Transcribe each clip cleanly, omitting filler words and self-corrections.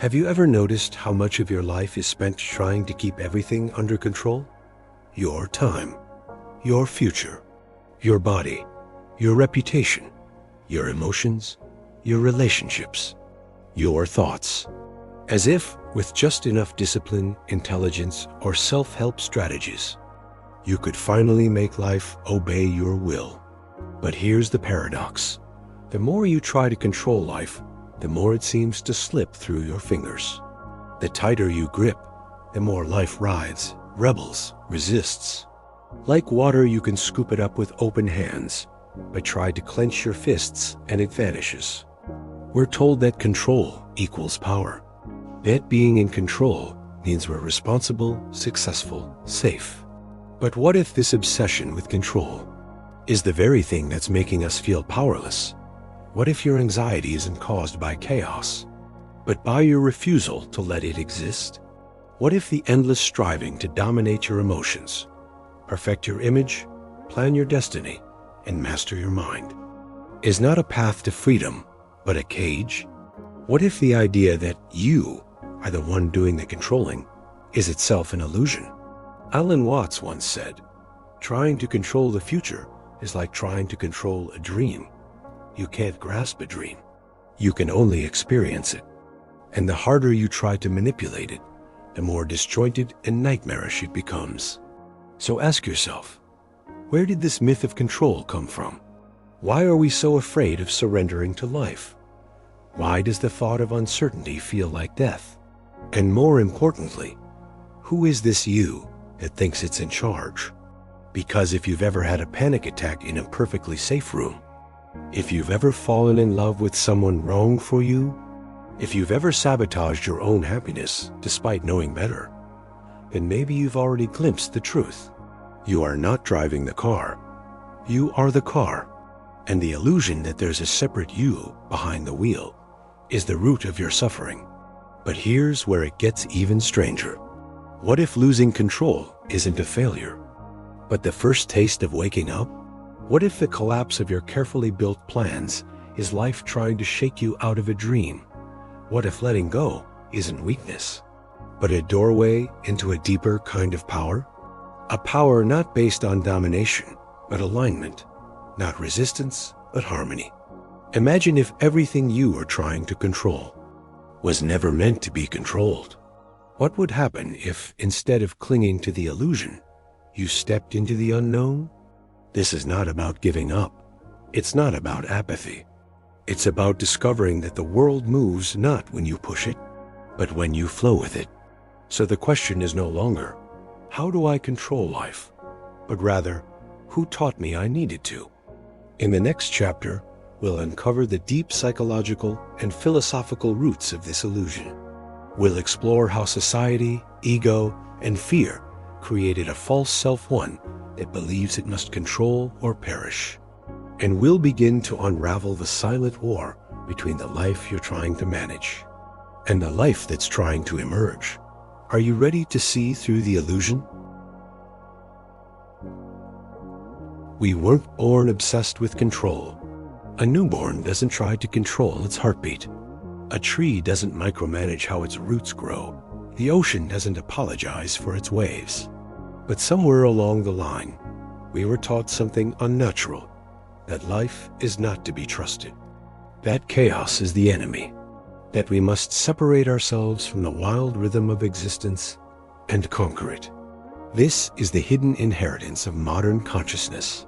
Have you ever noticed how much of your life is spent trying to keep everything under control? Your time, your future, your body, your reputation, your emotions, your relationships, your thoughts. As if, with just enough discipline, intelligence, or self-help strategies, you could finally make life obey your will. But here's the paradox. The more you try to control life, the more it seems to slip through your fingers. The tighter you grip, the more life writhes, rebels, resists. Like water, you can scoop it up with open hands, but try to clench your fists and it vanishes. We're told that control equals power. That being in control means we're responsible, successful, safe. But what if this obsession with control is the very thing that's making us feel powerless? What if your anxiety isn't caused by chaos, but by your refusal to let it exist? What if the endless striving to dominate your emotions, perfect your image, plan your destiny, and master your mind is not a path to freedom, but a cage? What if the idea that you are the one doing the controlling is itself an illusion? Alan Watts once said, "Trying to control the future is like trying to control a dream. You can't grasp a dream. You can only experience it. And the harder you try to manipulate it, the more disjointed and nightmarish it becomes." So ask yourself, where did this myth of control come from? Why are we so afraid of surrendering to life? Why does the thought of uncertainty feel like death? And more importantly, who is this you that thinks it's in charge? Because if you've ever had a panic attack in a perfectly safe room, if you've ever fallen in love with someone wrong for you, if you've ever sabotaged your own happiness despite knowing better, then maybe you've already glimpsed the truth. You are not driving the car. You are the car. And the illusion that there's a separate you behind the wheel is the root of your suffering. But here's where it gets even stranger. What if losing control isn't a failure, but the first taste of waking up? What if the collapse of your carefully built plans is life trying to shake you out of a dream? What if letting go isn't weakness, but a doorway into a deeper kind of power? A power not based on domination, but alignment. Not resistance, but harmony. Imagine if everything you were trying to control was never meant to be controlled. What would happen if, instead of clinging to the illusion, you stepped into the unknown? This is not about giving up. It's not about apathy. It's about discovering that the world moves not when you push it, but when you flow with it. So the question is no longer, how do I control life? But rather, who taught me I needed to? In the next chapter, we'll uncover the deep psychological and philosophical roots of this illusion. We'll explore how society, ego, and fear created a false self-one that believes it must control or perish. And we'll begin to unravel the silent war between the life you're trying to manage and the life that's trying to emerge. Are you ready to see through the illusion? We weren't born obsessed with control. A newborn doesn't try to control its heartbeat. A tree doesn't micromanage how its roots grow. The ocean doesn't apologize for its waves. But somewhere along the line, we were taught something unnatural, that life is not to be trusted, that chaos is the enemy, that we must separate ourselves from the wild rhythm of existence and conquer it. This is the hidden inheritance of modern consciousness,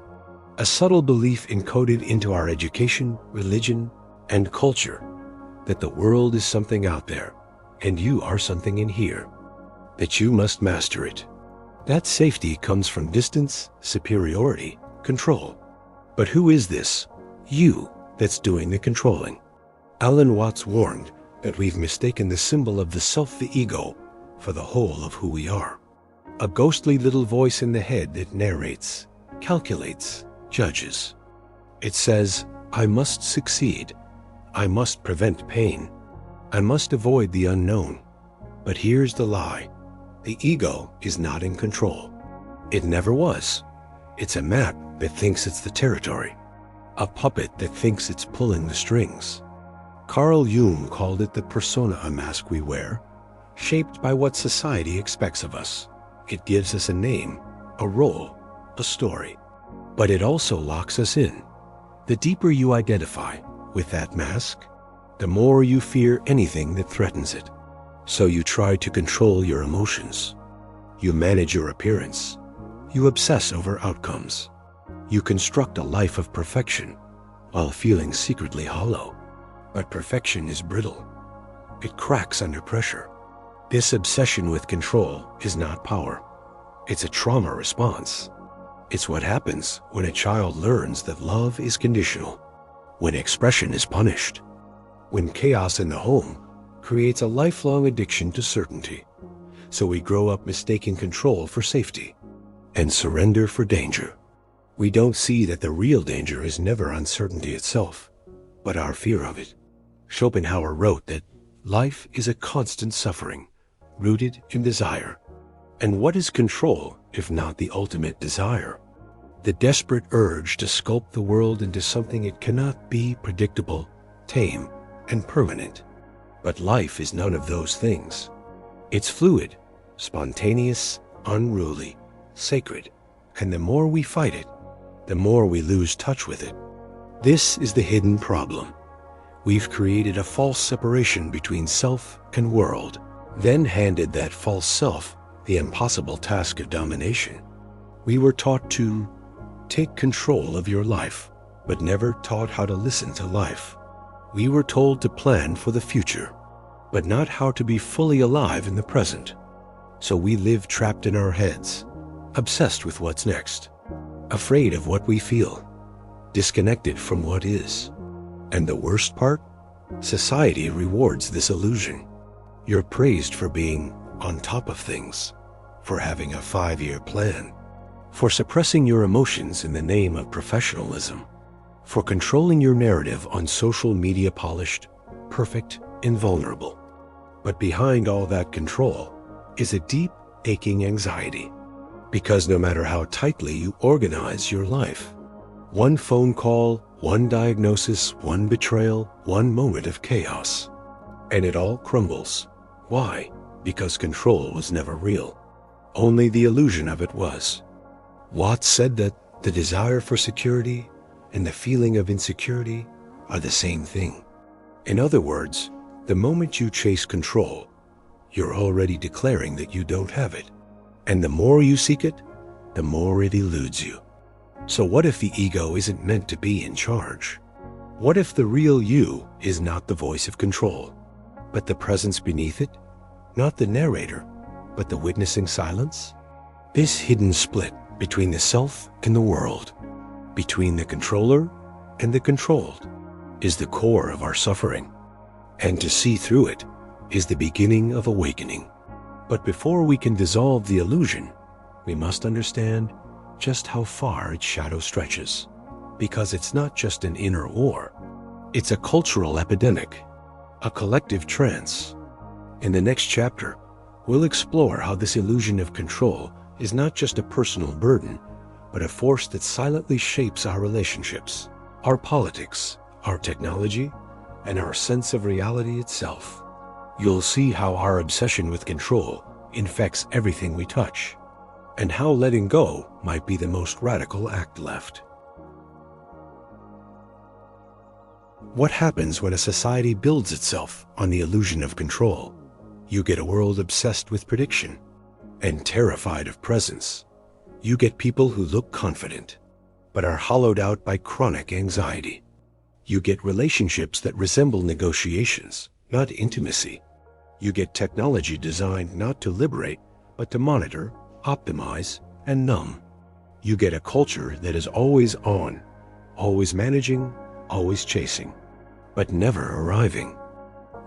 a subtle belief encoded into our education, religion, and culture that the world is something out there and you are something in here, that you must master it. That safety comes from distance, superiority, control. But who is this you that's doing the controlling? Alan Watts warned that we've mistaken the symbol of the self, the ego, for the whole of who we are. A ghostly little voice in the head that narrates, calculates, judges. It says, I must succeed. I must prevent pain. I must avoid the unknown. But here's the lie. The ego is not in control. It never was. It's a map that thinks it's the territory, a puppet that thinks it's pulling the strings. Carl Jung called it the persona, a mask we wear, shaped by what society expects of us. It gives us a name, a role, a story. But it also locks us in. The deeper you identify with that mask, the more you fear anything that threatens it. So you try to control your emotions. You manage your appearance. You obsess over outcomes. You construct a life of perfection while feeling secretly hollow. But perfection is brittle. It cracks under pressure. This obsession with control is not power. It's a trauma response. It's what happens when a child learns that love is conditional, when expression is punished, when chaos in the home creates a lifelong addiction to certainty. So we grow up mistaking control for safety and surrender for danger. We don't see that the real danger is never uncertainty itself, but our fear of it. Schopenhauer wrote that life is a constant suffering, rooted in desire. And what is control if not the ultimate desire? The desperate urge to sculpt the world into something it cannot be: predictable, tame, and permanent. But life is none of those things. It's fluid, spontaneous, unruly, sacred, and the more we fight it, the more we lose touch with it. This is the hidden problem. We've created a false separation between self and world, then handed that false self the impossible task of domination. We were taught to take control of your life, but never taught how to listen to life. We were told to plan for the future, but not how to be fully alive in the present. So we live trapped in our heads, obsessed with what's next, afraid of what we feel, disconnected from what is. And the worst part? Society rewards this illusion. You're praised for being on top of things, for having a 5-year plan, for suppressing your emotions in the name of professionalism, for controlling your narrative on social media, polished, perfect, invulnerable. But behind all that control is a deep, aching anxiety. Because no matter how tightly you organize your life, one phone call, one diagnosis, one betrayal, one moment of chaos, and it all crumbles. Why? Because control was never real. Only the illusion of it was. Watts said that the desire for security and the feeling of insecurity are the same thing. In other words, the moment you chase control, you're already declaring that you don't have it. And the more you seek it, the more it eludes you. So what if the ego isn't meant to be in charge? What if the real you is not the voice of control, but the presence beneath it? Not the narrator, but the witnessing silence? This hidden split between the self and the world, between the controller and the controlled, is the core of our suffering. And to see through it is the beginning of awakening. But before we can dissolve the illusion, we must understand just how far its shadow stretches. Because it's not just an inner war, it's a cultural epidemic, a collective trance. In the next chapter, we'll explore how this illusion of control is not just a personal burden, but a force that silently shapes our relationships, our politics, our technology, and our sense of reality itself. You'll see how our obsession with control infects everything we touch, and how letting go might be the most radical act left. What happens when a society builds itself on the illusion of control? You get a world obsessed with prediction and terrified of presence. You get people who look confident, but are hollowed out by chronic anxiety. You get relationships that resemble negotiations, not intimacy. You get technology designed not to liberate, but to monitor, optimize, and numb. You get a culture that is always on, always managing, always chasing, but never arriving.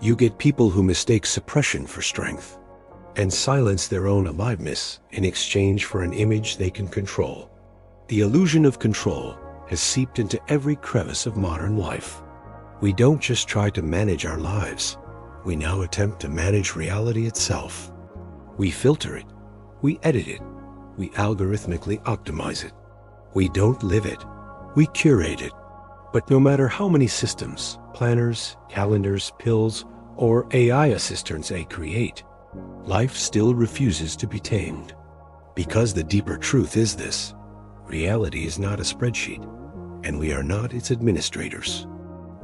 You get people who mistake suppression for strength and silence their own aliveness in exchange for an image they can control. The illusion of control has seeped into every crevice of modern life. We don't just try to manage our lives, we now attempt to manage reality itself. We filter it, we edit it, we algorithmically optimize it. We don't live it, we curate it. But no matter how many systems, planners, calendars, pills, or AI assistants I create, life still refuses to be tamed. Because the deeper truth is this: reality is not a spreadsheet, and we are not its administrators.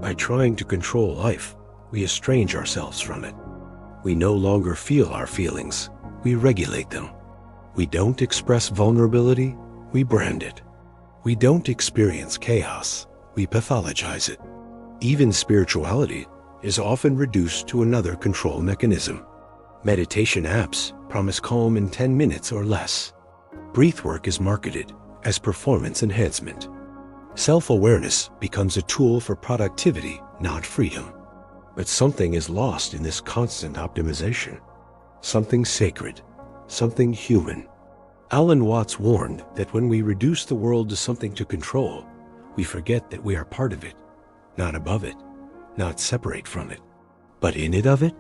By trying to control life, we estrange ourselves from it. We no longer feel our feelings, we regulate them. We don't express vulnerability, we brand it. We don't experience chaos, we pathologize it. Even spirituality is often reduced to another control mechanism. Meditation apps promise calm in 10 minutes or less. Breathwork is marketed as performance enhancement. Self-awareness becomes a tool for productivity, not freedom. But something is lost in this constant optimization. Something sacred, something human. Alan Watts warned that when we reduce the world to something to control, we forget that we are part of it, not above it, not separate from it, but in it of it.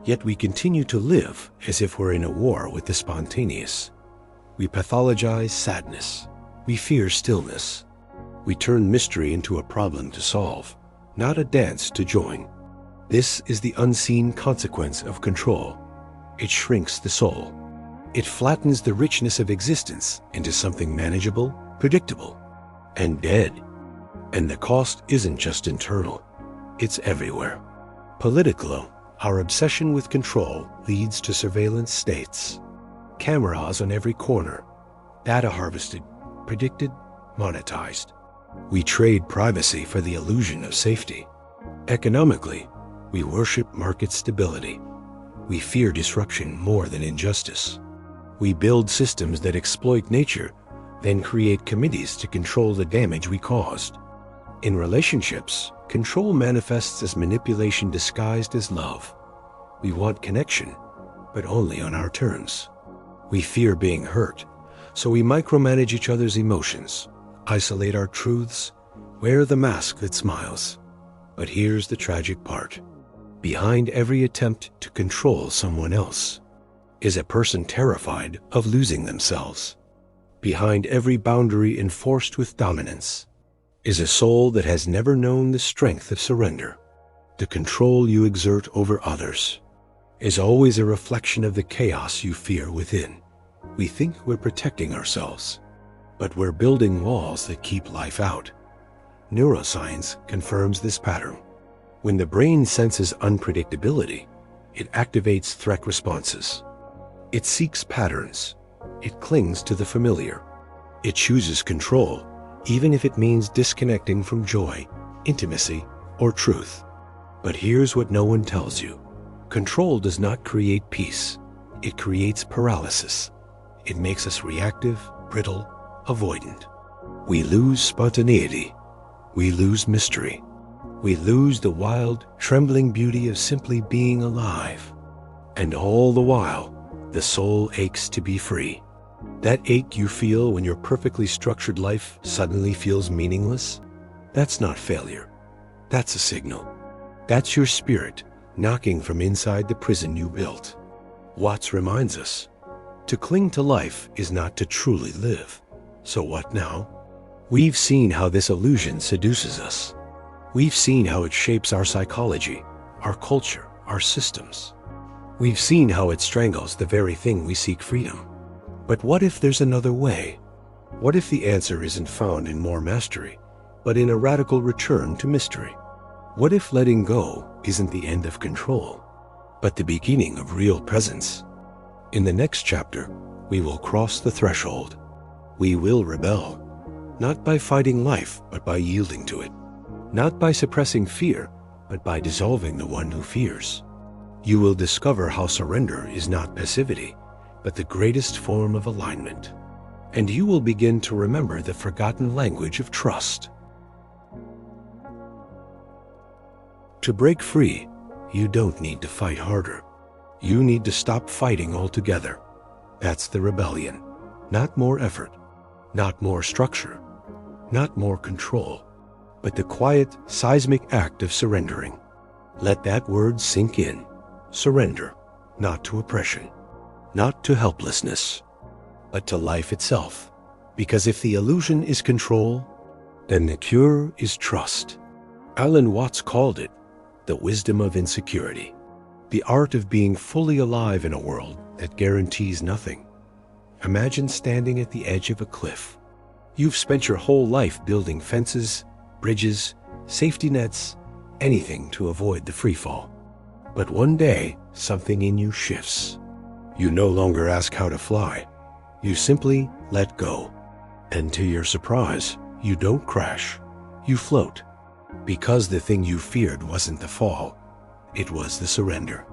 Yet we continue to live as if we're in a war with the spontaneous. We pathologize sadness. We fear stillness. We turn mystery into a problem to solve, not a dance to join. This is the unseen consequence of control. It shrinks the soul. It flattens the richness of existence into something manageable, predictable, and dead. And the cost isn't just internal, it's everywhere. Politically, our obsession with control leads to surveillance states. Cameras on every corner, data harvested, predicted, monetized. We trade privacy for the illusion of safety. Economically, we worship market stability. We fear disruption more than injustice. We build systems that exploit nature, then create committees to control the damage we caused. In relationships, control manifests as manipulation disguised as love. We want connection, but only on our terms. We fear being hurt, so we micromanage each other's emotions, isolate our truths, wear the mask that smiles. But here's the tragic part. Behind every attempt to control someone else is a person terrified of losing themselves. Behind every boundary enforced with dominance is a soul that has never known the strength of surrender. The control you exert over others is always a reflection of the chaos you fear within. We think we're protecting ourselves, but we're building walls that keep life out. Neuroscience confirms this pattern. When the brain senses unpredictability, it activates threat responses. It seeks patterns. It clings to the familiar. It chooses control, even if it means disconnecting from joy, intimacy, or truth. But here's what no one tells you. Control does not create peace. It creates paralysis. It makes us reactive, brittle, avoidant. We lose spontaneity. We lose mystery. We lose the wild, trembling beauty of simply being alive. And all the while, the soul aches to be free. That ache you feel when your perfectly structured life suddenly feels meaningless, that's not failure. That's a signal. That's your spirit knocking from inside the prison you built. Watts reminds us, to cling to life is not to truly live. So what now? We've seen how this illusion seduces us. We've seen how it shapes our psychology, our culture, our systems. We've seen how it strangles the very thing we seek freedom. But what if there's another way? What if the answer isn't found in more mastery, but in a radical return to mystery? What if letting go isn't the end of control, but the beginning of real presence? In the next chapter, we will cross the threshold. We will rebel, not by fighting life, but by yielding to it. Not by suppressing fear, but by dissolving the one who fears. You will discover how surrender is not passivity, but the greatest form of alignment. And you will begin to remember the forgotten language of trust. To break free, you don't need to fight harder. You need to stop fighting altogether. That's the rebellion. Not more effort, not more structure, not more control, but the quiet, seismic act of surrendering. Let that word sink in. Surrender, not to oppression, not to helplessness, but to life itself. Because if the illusion is control, then the cure is trust. Alan Watts called it the wisdom of insecurity, the art of being fully alive in a world that guarantees nothing. Imagine standing at the edge of a cliff. You've spent your whole life building fences, bridges, safety nets, anything to avoid the free fall. But one day, something in you shifts. You no longer ask how to fly. You simply let go. And to your surprise, you don't crash. You float. Because the thing you feared wasn't the fall. It was the surrender.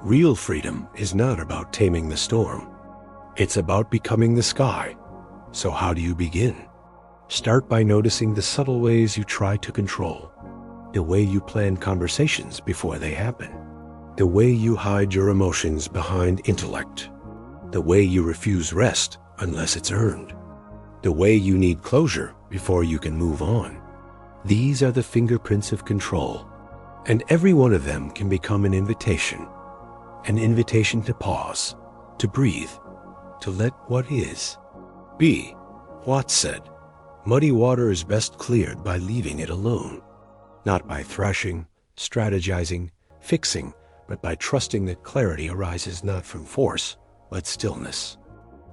Real freedom is not about taming the storm. It's about becoming the sky. So how do you begin? Start by noticing the subtle ways you try to control. The way you plan conversations before they happen. The way you hide your emotions behind intellect. The way you refuse rest unless it's earned. The way you need closure before you can move on. These are the fingerprints of control, and every one of them can become an invitation to pause, to breathe, to let what is be. Watts said, "Muddy water is best cleared by leaving it alone, not by thrashing, strategizing, fixing, but by trusting that clarity arises not from force, but stillness."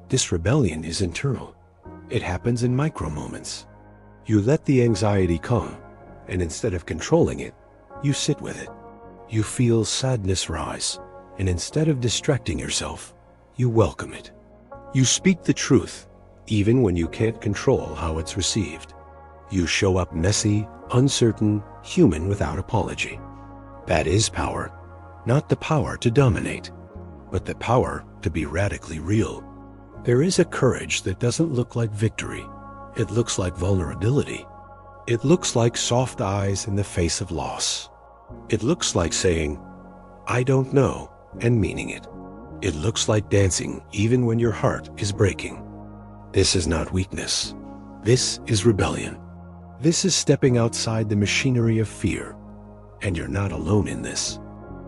This rebellion is internal. It happens in micro moments. You let the anxiety come, and instead of controlling it, you sit with it. You feel sadness rise, and instead of distracting yourself, you welcome it. You speak the truth, even when you can't control how it's received. You show up messy, uncertain, human without apology. That is power. Not the power to dominate, but the power to be radically real. There is a courage that doesn't look like victory. It looks like vulnerability. It looks like soft eyes in the face of loss. It looks like saying, "I don't know," and meaning it. It looks like dancing even when your heart is breaking. This is not weakness. This is rebellion. This is stepping outside the machinery of fear. And you're not alone in this.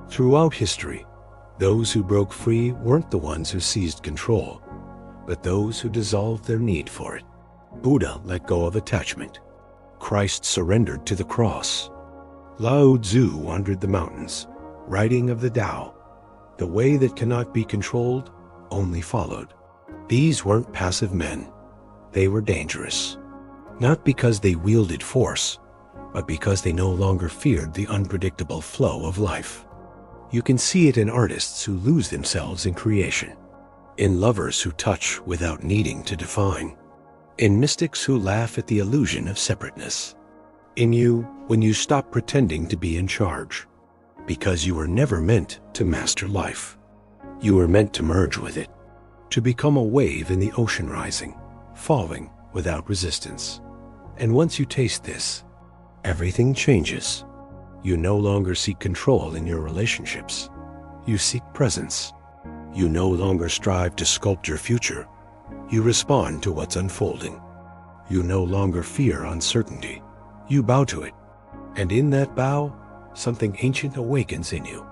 Throughout history, those who broke free weren't the ones who seized control, but those who dissolved their need for it. Buddha let go of attachment. Christ surrendered to the cross. Lao Tzu wandered the mountains, writing of the Tao, the way that cannot be controlled, only followed. These weren't passive men. They were dangerous. Not because they wielded force, but because they no longer feared the unpredictable flow of life. You can see it in artists who lose themselves in creation, in lovers who touch without needing to define, in mystics who laugh at the illusion of separateness, in you when you stop pretending to be in charge, because you were never meant to master life. You were meant to merge with it, to become a wave in the ocean rising, falling without resistance. And once you taste this, everything changes. You no longer seek control in your relationships. You seek presence. You no longer strive to sculpt your future. You respond to what's unfolding. You no longer fear uncertainty. You bow to it. And in that bow, something ancient awakens in you.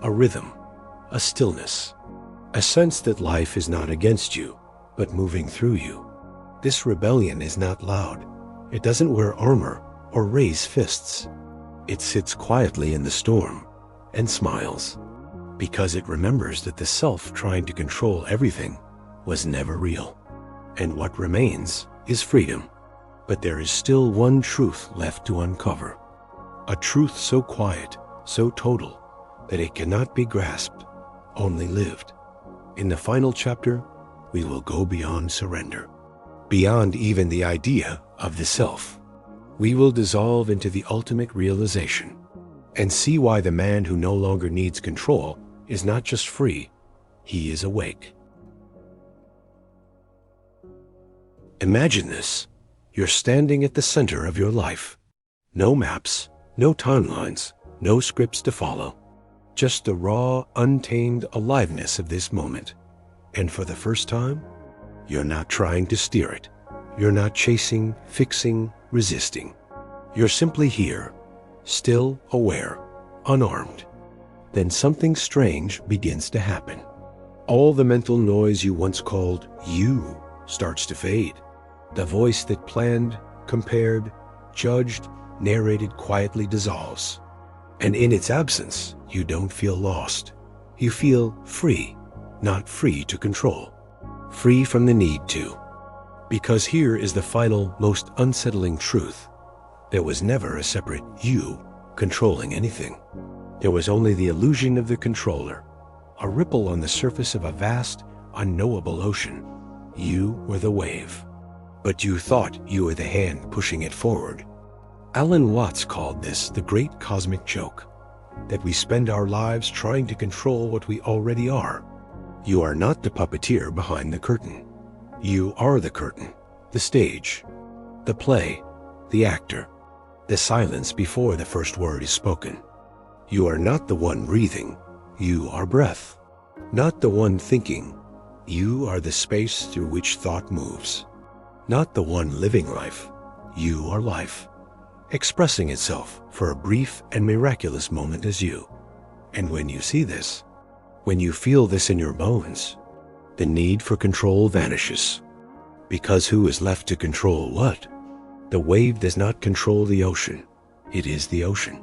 A rhythm, a stillness, a sense that life is not against you, but moving through you. This rebellion is not loud. It doesn't wear armor or raise fists. It sits quietly in the storm and smiles, because it remembers that the self trying to control everything was never real. And what remains is freedom. But there is still one truth left to uncover. A truth so quiet, so total, that it cannot be grasped, only lived. In the final chapter, we will go beyond surrender, beyond even the idea of the self. We will dissolve into the ultimate realization and see why the man who no longer needs control is not just free, he is awake. Imagine this. You're standing at the center of your life. No maps, no timelines, no scripts to follow. Just the raw, untamed aliveness of this moment. And for the first time, you're not trying to steer it. You're not chasing, fixing, resisting. You're simply here, still aware, unarmed. Then something strange begins to happen. All the mental noise you once called you starts to fade. The voice that planned compared, judged, narrated quietly dissolves. And in its absence, you don't feel lost. You feel free, not free to control. Free from the need to. Because here is the final, most unsettling truth. There was never a separate you controlling anything. There was only the illusion of the controller, a ripple on the surface of a vast, unknowable ocean. You were the wave. But you thought you were the hand pushing it forward. Alan Watts called this the great cosmic joke, that we spend our lives trying to control what we already are. You are not the puppeteer behind the curtain. You are the curtain, the stage, the play, the actor, the silence before the first word is spoken. You are not the one breathing. You are breath. Not the one thinking. You are the space through which thought moves. Not the one living life. You are life, expressing itself for a brief and miraculous moment as you. And when you see this, when you feel this in your bones, the need for control vanishes. Because who is left to control what? The wave does not control the ocean. It is the ocean.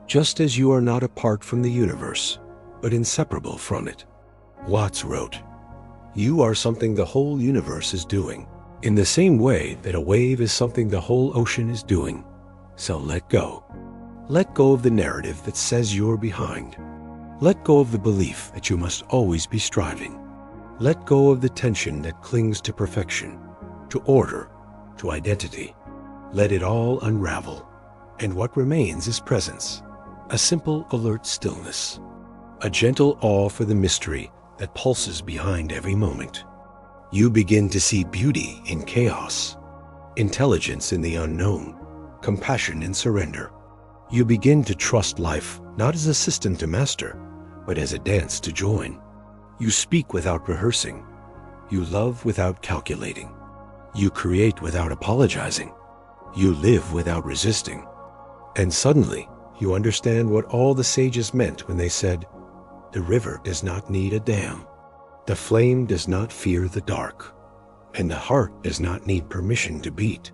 Just as you are not apart from the universe, but inseparable from it. Watts wrote, "You are something the whole universe is doing, in the same way that a wave is something the whole ocean is doing. So let go. Let go of the narrative that says you're behind. Let go of the belief that you must always be striving. Let go of the tension that clings to perfection, to order, to identity. Let it all unravel, and what remains is presence, a simple, alert stillness, a gentle awe for the mystery that pulses behind every moment. You begin to see beauty in chaos, intelligence in the unknown, compassion in surrender. You begin to trust life not as a system to master, but as a dance to join. You speak without rehearsing. You love without calculating. You create without apologizing. You live without resisting. And suddenly, you understand what all the sages meant when they said, "The river does not need a dam. The flame does not fear the dark. And the heart does not need permission to beat."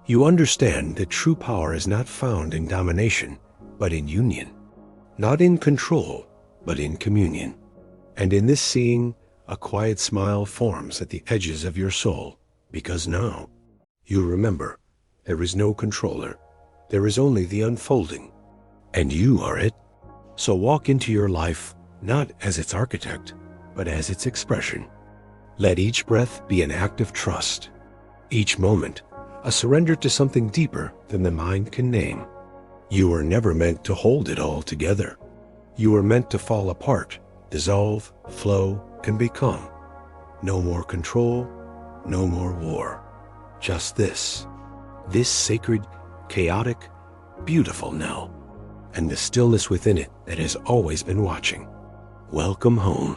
You understand that true power is not found in domination, but in union. Not in control, but in communion. And in this seeing, a quiet smile forms at the edges of your soul, because now you remember there is no controller. There is only the unfolding, and you are it. So walk into your life not as its architect, but as its expression. Let each breath be an act of trust. Each moment, a surrender to something deeper than the mind can name. You were never meant to hold it all together. You were meant to fall apart, dissolve, flow, and become. No more control, no more war. Just this sacred, chaotic, beautiful now, and the stillness within it that has always been watching. Welcome home.